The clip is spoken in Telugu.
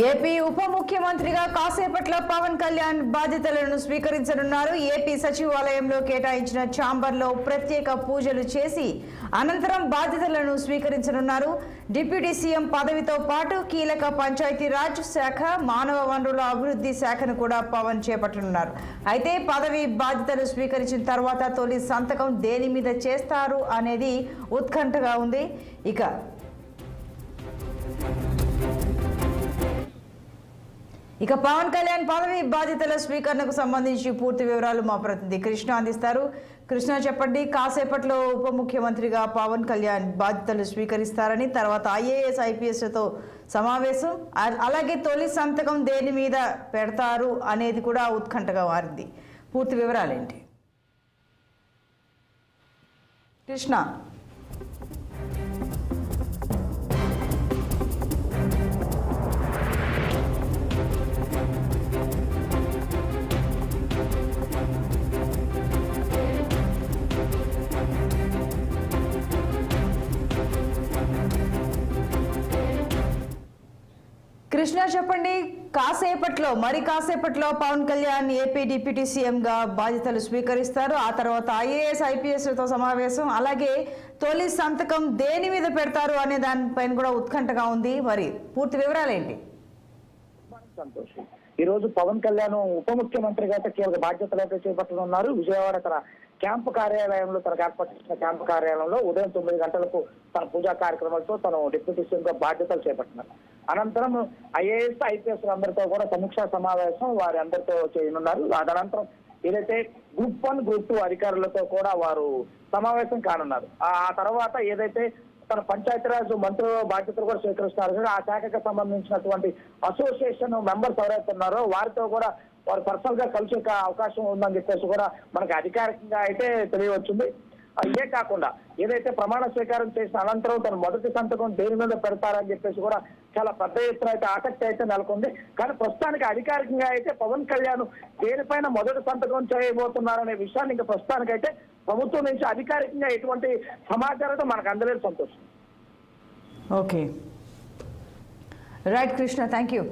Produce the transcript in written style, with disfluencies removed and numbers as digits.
ఏపీ ఉప ముఖ్యమంత్రిగా కాసేపట్లో పవన్ కళ్యాణ్ బాధ్యతలను స్వీకరించనున్నారు. ఏపీ సచివాలయంలో కేటాయించిన ఛాంబర్లో ప్రత్యేక పూజలు చేసి అనంతరం బాధ్యతలను స్వీకరించనున్నారు. డిప్యూటీ సీఎం పదవితో పాటు కీలక పంచాయతీరాజ్ శాఖ, మానవ వనరుల అభివృద్ధి శాఖను కూడా పవన్ చేపట్టనున్నారు. అయితే పదవి బాధ్యతలు స్వీకరించిన తర్వాత తొలి సంతకం దేని మీద చేస్తారు అనేది ఉత్కంఠగా ఉంది. ఇక పవన్ కళ్యాణ్ పదవి బాధ్యతల స్వీకరణకు సంబంధించి పూర్తి వివరాలు మా ప్రతినిధి కృష్ణ అందిస్తారు. కృష్ణ, చెప్పండి. కాసేపట్లో ఉప ముఖ్యమంత్రిగా పవన్ కళ్యాణ్ బాధ్యతలు స్వీకరిస్తారని, తర్వాత ఐఏఎస్ ఐపీఎస్లతో సమావేశం, అలాగే తొలి సంతకం దేని మీద పెడతారు అనేది కూడా ఉత్కంఠగా మారింది. పూర్తి వివరాలేంటి కృష్ణ? కృష్ణ, చెప్పండి. కాసేపట్లో పవన్ కళ్యాణ్ ఏపీ డిప్యూటీ సీఎంగా బాధ్యతలు స్వీకరిస్తారు. ఆ తర్వాత ఐఏఎస్ ఐపీఎస్లతో సమావేశం, అలాగే తొలి సంతకం దేని మీద పెడతారు అనే దానిపైన కూడా ఉత్కంఠగా ఉంది. మరి పూర్తి వివరాలేంటి? సంతోషం. ఈ రోజు పవన్ కళ్యాణ్ ఉప ముఖ్యమంత్రిగా అయితే కీలక బాధ్యతలు అయితే చేపట్టనున్నారు. విజయవాడ తన క్యాంపు కార్యాలయంలో, తనకు ఏర్పాటు చేసిన క్యాంపు కార్యాలయంలో ఉదయం 9 గంటలకు తన పూజా కార్యక్రమాలతో తను డిప్యూటీ సీఎంగా బాధ్యతలు చేపట్టినారు. అనంతరం ఐఏఎస్ ఐపీఎస్ అందరితో కూడా సమీక్షా సమావేశం వారి అందరితో చేయనున్నారు. అనంతరం ఏదైతే గ్రూప్ 1, గ్రూప్ 2 అధికారులతో కూడా వారు సమావేశం కానున్నారు. ఆ తర్వాత ఏదైతే తన పంచాయతీరాజ్ మంత్రుల బాధ్యతలు కూడా స్వీకరిస్తున్నారు. ఆ శాఖకు సంబంధించినటువంటి అసోసియేషన్ మెంబర్స్ ఎవరైతే ఉన్నారో వారితో కూడా వారు పర్సనల్ గా కలిసే అవకాశం ఉందని చెప్పేసి కూడా మనకి అధికారికంగా అయితే తెలియవచ్చింది. ఇదే కాకుండా ఏదైతే ప్రమాణ స్వీకారం చేసిన అనంతరం తన మొదటి సంతకం దేని మీద పెడతారని చెప్పేసి కూడా చాలా పెద్ద ఎత్తున అయితే ఆసక్తి అయితే నెలకొంది. కానీ ప్రస్తుతానికి అధికారికంగా అయితే పవన్ కళ్యాణ్ దేనిపైన మొదటి సంతకం చేయబోతున్నారనే విషయాన్ని ఇంకా ప్రస్తుతానికైతే ప్రభుత్వం నుంచి అధికారికంగా ఎటువంటి సమాచారం మనకు అందలేదు. సంతోషం. Okay, right Krishna, thank you.